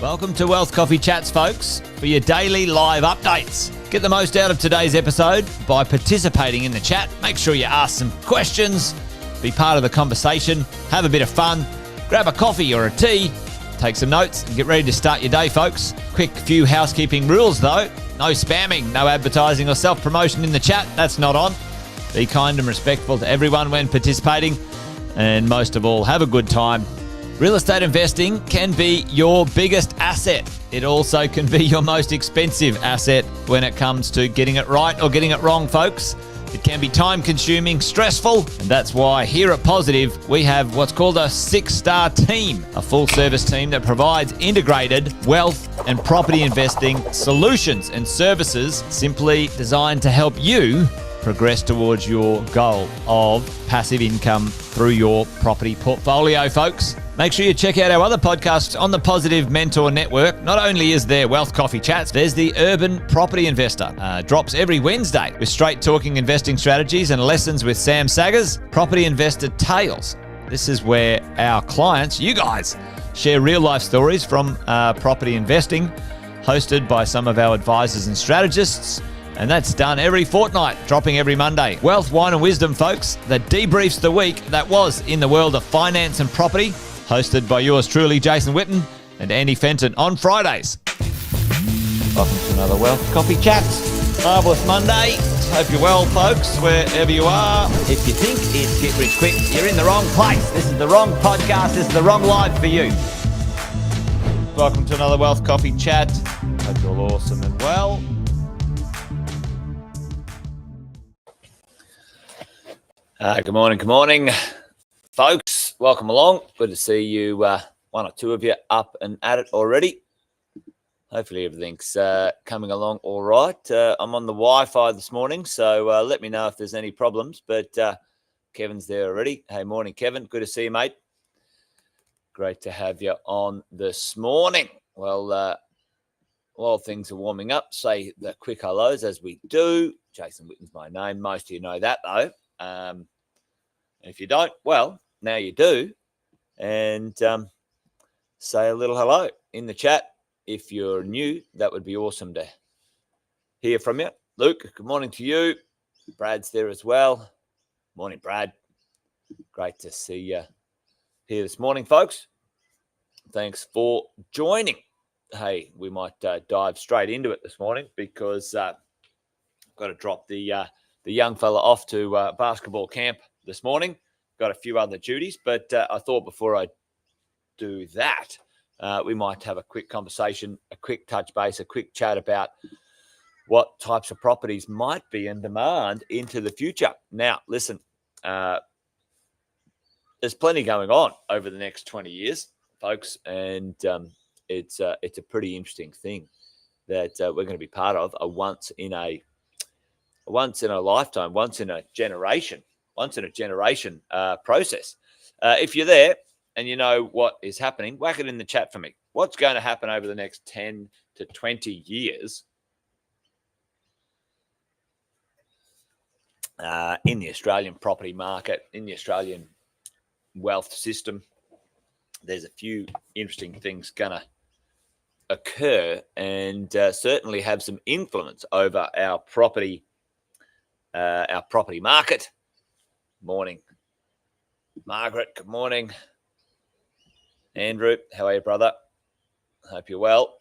Welcome to Wealth Coffee Chats, folks, for your daily live updates. Get the most out of today's episode by participating in the chat. Make sure you ask some questions, be part of the conversation, have a bit of fun, grab a coffee or a tea, take some notes, and get ready to start your day, folks. Quick few housekeeping rules, though. No spamming, no advertising or self-promotion in the chat. That's not on. Be kind and respectful to everyone when participating. And most of all, have a good time. Real estate investing can be your biggest asset. It also can be your most expensive asset when it comes to getting it right or getting it wrong, folks. It can be time-consuming, stressful, and that's why here at Positive, we have what's called a 6-star team, a full-service team that provides integrated wealth and property investing solutions and services simply designed to help you progress towards your goal of passive income through your property portfolio, folks. Make sure you check out our other podcasts on the Positive Mentor Network. Not only is there Wealth Coffee Chats, there's the Urban Property Investor. Drops every Wednesday with straight talking investing strategies and lessons with Sam Saggers. Property Investor Tales. This is where our clients, you guys, share real life stories from property investing, hosted by some of our advisors and strategists. And that's done every fortnight, dropping every Monday. Wealth, Wine and Wisdom, folks, that debriefs the week that was in the world of finance and property, hosted by yours truly, Jason Witten and Andy Fenton on Fridays. Welcome to another Wealth Coffee Chats. Marvellous Monday. Hope you're well, folks, wherever you are. If you think it's Get Rich Quick, you're in the wrong place. This is the wrong podcast. This is the wrong live for you. Welcome to another Wealth Coffee Chat. Hope you're all awesome and well. Good morning, folks. Welcome along. Good to see you, one or two of you, up and at it already. Hopefully everything's coming along all right. I'm on the Wi-Fi this morning, so let me know if there's any problems. But Kevin's there already. Hey, morning, Kevin. Good to see you, mate. Great to have you on this morning. Well, while things are warming up, say the quick hellos as we do. Jason Witten's my name. Most of you know that, though. If you don't, well, now you do. And say a little hello in the chat. If you're new, that would be awesome to hear from you. Luke, good morning to you. Brad's there as well. Morning, Brad. Great to see you here this morning, folks. Thanks for joining. Hey, we might dive straight into it this morning because I've got to drop the young fella off to basketball camp this morning. Got a few other duties, but I thought before I do that, we might have a quick conversation, a quick touch base, a quick chat about what types of properties might be in demand into the future. Now, listen, there's plenty going on over the next 20 years, folks, and it's a pretty interesting thing that we're going to be part of, a once in a lifetime, once in a generation process. If you're there and you know what is happening, whack it in the chat for me. What's going to happen over the next 10 to 20 years in the Australian property market, in the Australian wealth system? There's a few interesting things going to occur and certainly have some influence over our property market. Morning, Margaret. Good morning, Andrew. How are you, brother? Hope you're well.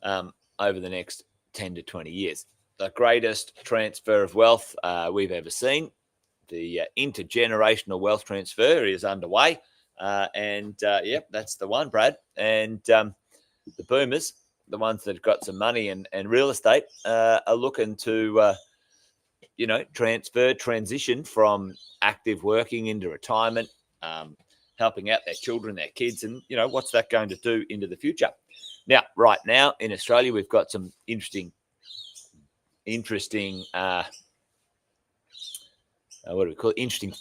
Over the next 10 to 20 years, the greatest transfer of wealth we've ever seen. The intergenerational wealth transfer is underway, and that's the one, Brad. And the boomers, the ones that have got some money and real estate, are looking to, transition from active working into retirement, helping out their children, their kids, and, what's that going to do into the future? Now, right now in Australia, we've got some interesting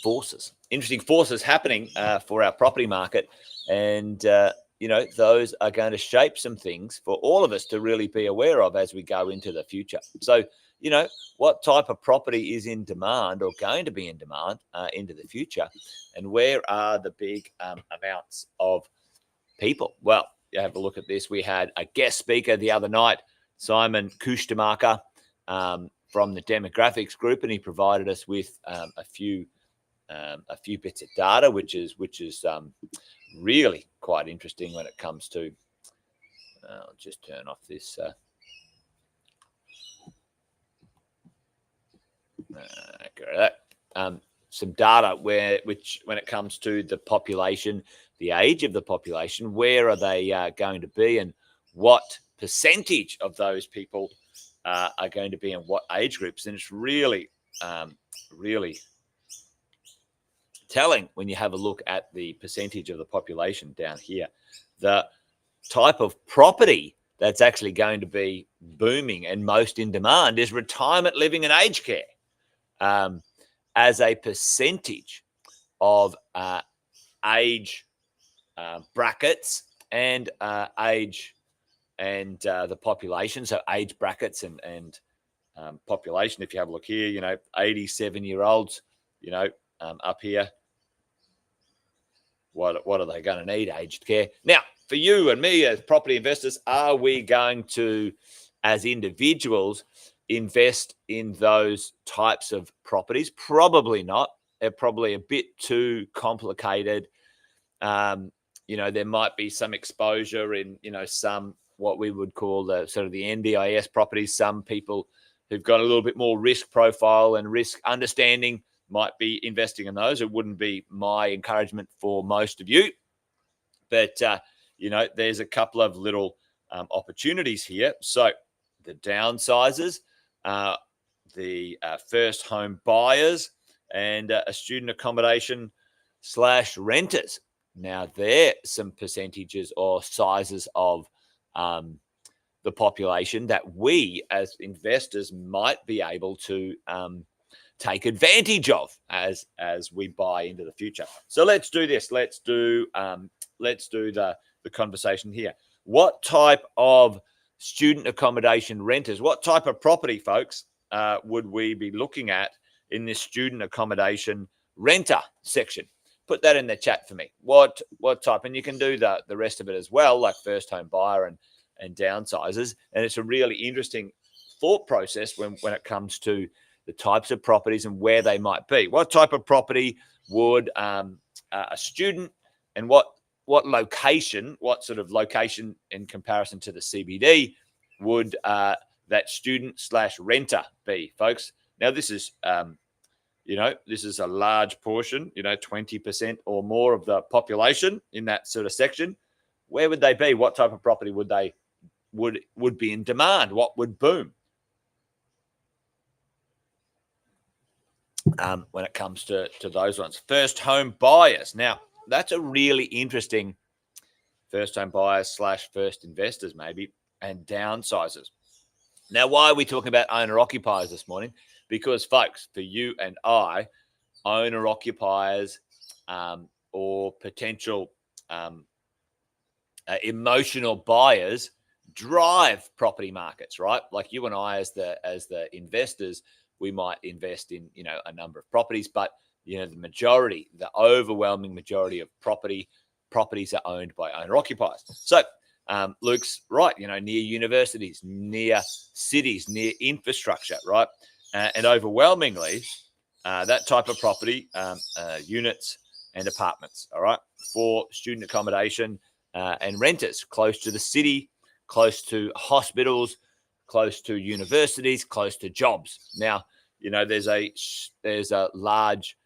forces happening for our property market. And, those are going to shape some things for all of us to really be aware of as we go into the future. So what type of property is in demand or going to be in demand into the future, and where are the big amounts of people? Well, you have a look at this. We had a guest speaker the other night, Simon Kushtamacher, from the demographics group, and he provided us with a few bits of data, which is really quite interesting when it comes to. I'll just turn off this. Some data which when it comes to the population, the age of the population, where are they going to be, and what percentage of those people are going to be in what age groups. And it's really telling when you have a look at the percentage of the population down here. The type of property that's actually going to be booming and most in demand is retirement living and aged care, as a percentage of age brackets and age and the population. So age brackets and population. If you have a look here, 87-year-olds, up here. What are they going to need? Aged care. Now, for you and me as property investors, are we going to, as individuals, invest in those types of properties? Probably not. They're probably a bit too complicated. There might be some exposure in, some what we would call the sort of the NDIS properties. Some people who've got a little bit more risk profile and risk understanding might be investing in those. It wouldn't be my encouragement for most of you. But, there's a couple of little opportunities here. So the downsizers, the first home buyers, and a student accommodation / renters. Now, there are some percentages or sizes of the population that we as investors might be able to take advantage of as we buy into the future. So let's do this. Let's do the conversation here. What type of student accommodation renters, what type of property, folks, would we be looking at in this student accommodation renter section? Put that in the chat for me. What type? And you can do the rest of it as well, like first home buyer and downsizers. And it's a really interesting thought process when it comes to the types of properties and where they might be. What type of property would a student, and what location, what sort of location in comparison to the CBD would that student / renter be, folks? Now, this is, this is a large portion, 20% or more of the population in that sort of section. Where would they be? What type of property would be in demand? What would boom? When it comes to those ones. First home buyers. Now, that's a really interesting first home buyers / first investors maybe, and downsizers. Now, why are we talking about owner-occupiers this morning? Because, folks, for you and I, owner-occupiers or potential emotional buyers drive property markets, right? Like you and I as the investors, we might invest in, a number of properties, but, the overwhelming majority of properties are owned by owner-occupiers. So Luke's right, near universities, near cities, near infrastructure, right? And overwhelmingly, that type of property, units and apartments, all right, for student accommodation and renters, close to the city, close to hospitals, close to universities, close to jobs. Now, there's a large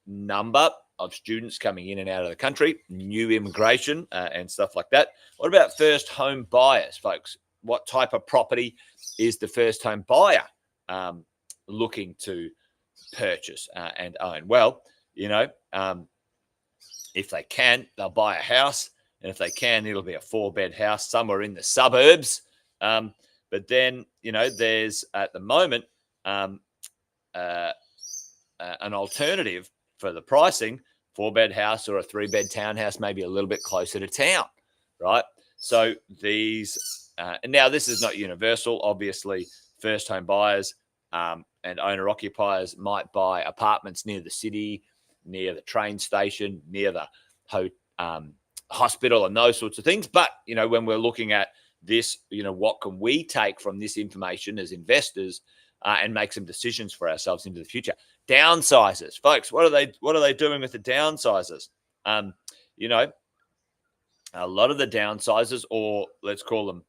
number of students coming in and out of the country, new immigration and stuff like that. What about first home buyers, folks? What type of property is the first home buyer looking to purchase and own? Well, if they can, they'll buy a house. And if they can, it'll be a 4-bed house somewhere in the suburbs. But then, there's at the moment an alternative for the pricing, 4-bed house or a 3-bed townhouse, maybe a little bit closer to town, right? So these And now this is not universal. Obviously, first home buyers and owner-occupiers might buy apartments near the city, near the train station, near the hospital and those sorts of things. But, when we're looking at this, what can we take from this information as investors and make some decisions for ourselves into the future? Downsizers, folks, what are they doing with the downsizers? A lot of the downsizers, or let's call them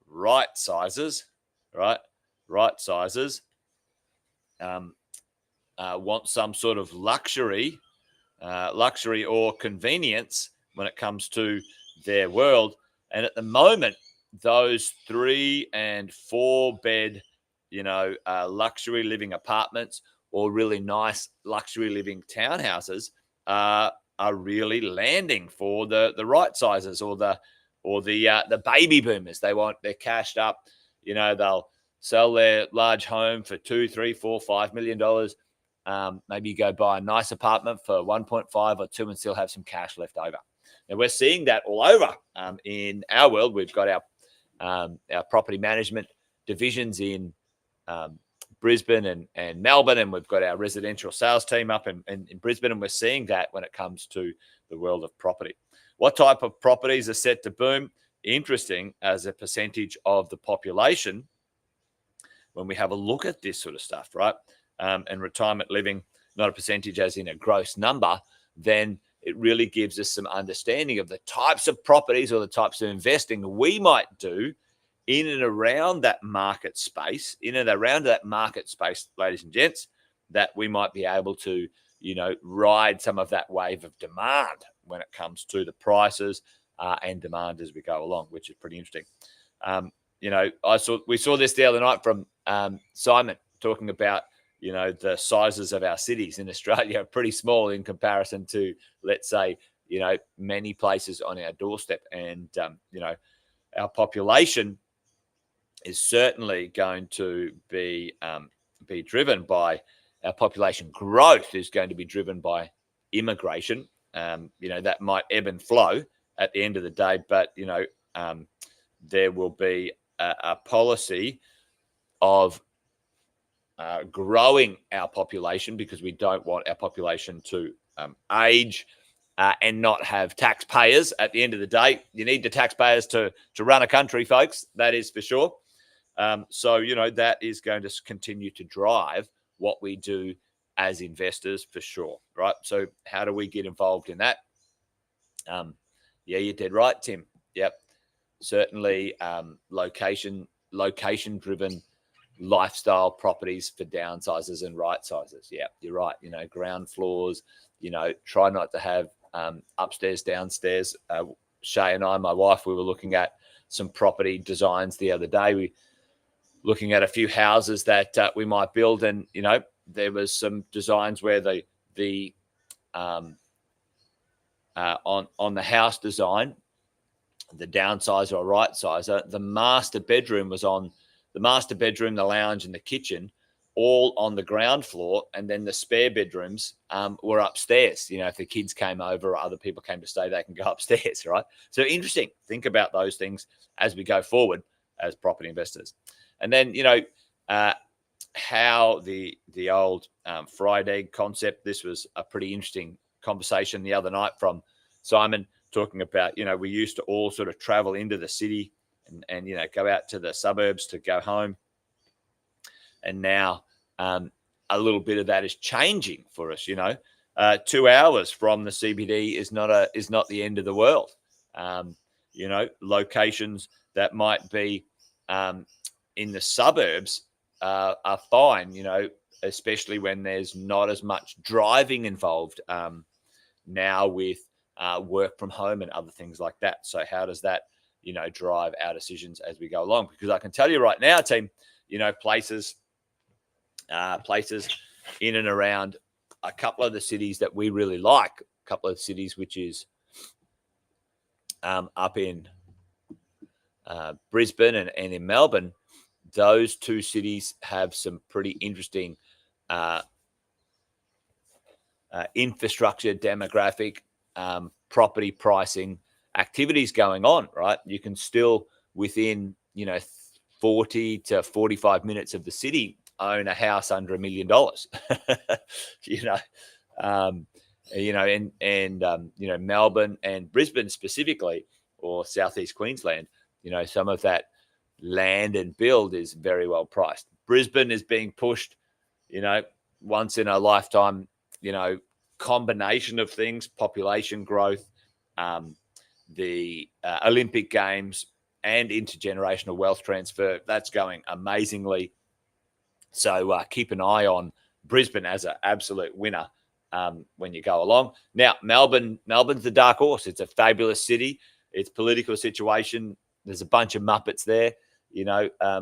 right sizers, right? Right sizers want some sort of luxury or convenience when it comes to their world. And at the moment, those 3 and 4 bed, luxury living apartments or really nice luxury living townhouses are really landing for the right sizers or the baby boomers. They're cashed up. They'll sell their large home for $2, $3, $4, $5 million. Maybe you go buy a nice apartment for 1.5 or 2 and still have some cash left over. And we're seeing that all over in our world. We've got our property management divisions in Brisbane and Melbourne, and we've got our residential sales team up in Brisbane, and we're seeing that when it comes to the world of property. What type of properties are set to boom? Interesting as a percentage of the population when we have a look at this sort of stuff, right? And retirement living, not a percentage as in a gross number, then it really gives us some understanding of the types of properties or the types of investing we might do in and around that market space, ladies and gents, that we might be able to, ride some of that wave of demand when it comes to the prices and demand as we go along, which is pretty interesting. We saw this the other night from Simon talking about, the sizes of our cities in Australia are pretty small in comparison to, let's say, many places on our doorstep. And, our population is certainly going to be driven by, our population growth is going to be driven by immigration. That might ebb and flow at the end of the day, but, there will be a policy of growing our population, because we don't want our population to age and not have taxpayers. At the end of the day, you need the taxpayers to run a country, folks. That is for sure. So that is going to continue to drive what we do as investors for sure, right? So how do we get involved in that? Yeah, you're dead right, Tim. Yep. Certainly location-driven lifestyle properties for downsizers and right sizers. Yeah, you're right. Ground floors, try not to have upstairs, downstairs. Shay and I, my wife, we were looking at some property designs the other day. We looking at a few houses that we might build, and there was some designs where the on the house design, the downsizer or right sizer, the master bedroom was on the master bedroom, the lounge, and the kitchen, all on the ground floor, and then the spare bedrooms were upstairs. If the kids came over or other people came to stay, they can go upstairs, right? So interesting. Think about those things as we go forward as property investors. And then, how the old fried egg concept, this was a pretty interesting conversation the other night from Simon, talking about, we used to all sort of travel into the city and go out to the suburbs to go home. And now a little bit of that is changing for us. 2 hours from the CBD is not the end of the world. Locations that might be in the suburbs are fine, especially when there's not as much driving involved now with work from home and other things like that. So how does that, drive our decisions as we go along? Because I can tell you right now, team, places in and around a couple of the cities that we really like, a couple of cities which is up in Brisbane and in Melbourne. Those two cities have some pretty interesting infrastructure, demographic, property pricing activities going on, right? You can still, within, 40 to 45 minutes of the city own a house under $1 million. Melbourne and Brisbane specifically, or Southeast Queensland, some of that land and build is very well priced. Brisbane is being pushed, once in a lifetime, combination of things: population growth, the Olympic Games, and intergenerational wealth transfer. That's going amazingly. So keep an eye on Brisbane as an absolute winner when you go along. Now, Melbourne's the dark horse. It's a fabulous city. Its political situation, there's a bunch of muppets there.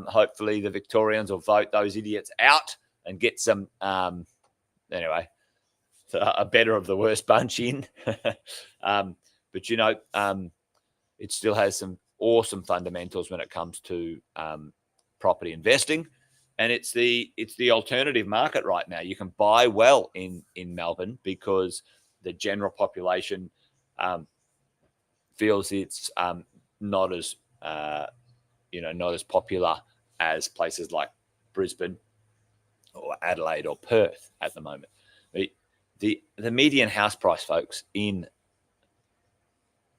Hopefully the Victorians will vote those idiots out and get some, a better of the worst bunch in. But it still has some awesome fundamentals when it comes to property investing, and it's the alternative market right now. You can buy well in Melbourne because the general population feels it's not as popular as places like Brisbane or Adelaide or Perth at the moment. The median house price, folks, in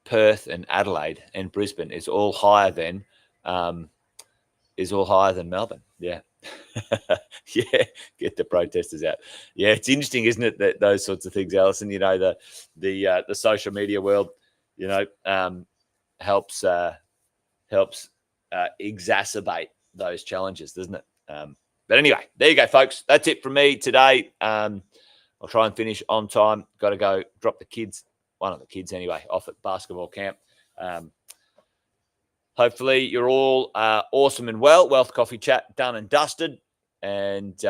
Perth and Adelaide and Brisbane is all higher than Melbourne. Yeah. Yeah, get the protesters out. Yeah, it's interesting, isn't it, that those sorts of things, Alison, the social media world, helps exacerbate those challenges, doesn't it? But anyway, there you go, folks. That's it from me today. I'll try and finish on time. Got to go drop the kids, one of the kids anyway, off at basketball camp. Hopefully you're all awesome and well. Wealth Coffee Chat done and dusted. And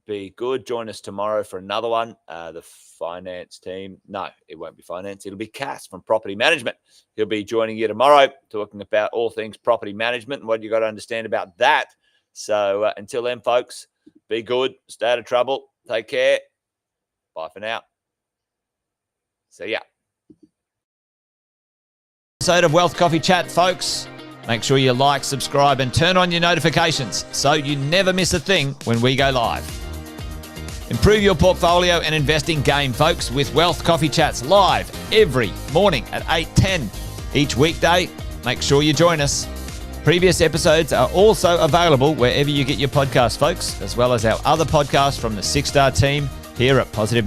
be good. Join us tomorrow for another one. The finance team. No, it won't be finance. It'll be Cass from Property Management. He'll be joining you tomorrow, talking about all things property management and what you got to understand about that. So until then, folks, be good. Stay out of trouble. Take care. Bye for now. See ya. Episode of Wealth Coffee Chat, folks. Make sure you like, subscribe, and turn on your notifications so you never miss a thing when we go live. Improve your portfolio and investing game, folks, with Wealth Coffee Chats live every morning at 8:10 each weekday. Make sure you join us. Previous episodes are also available wherever you get your podcasts, folks, as well as our other podcasts from the 6-Star team here at Positive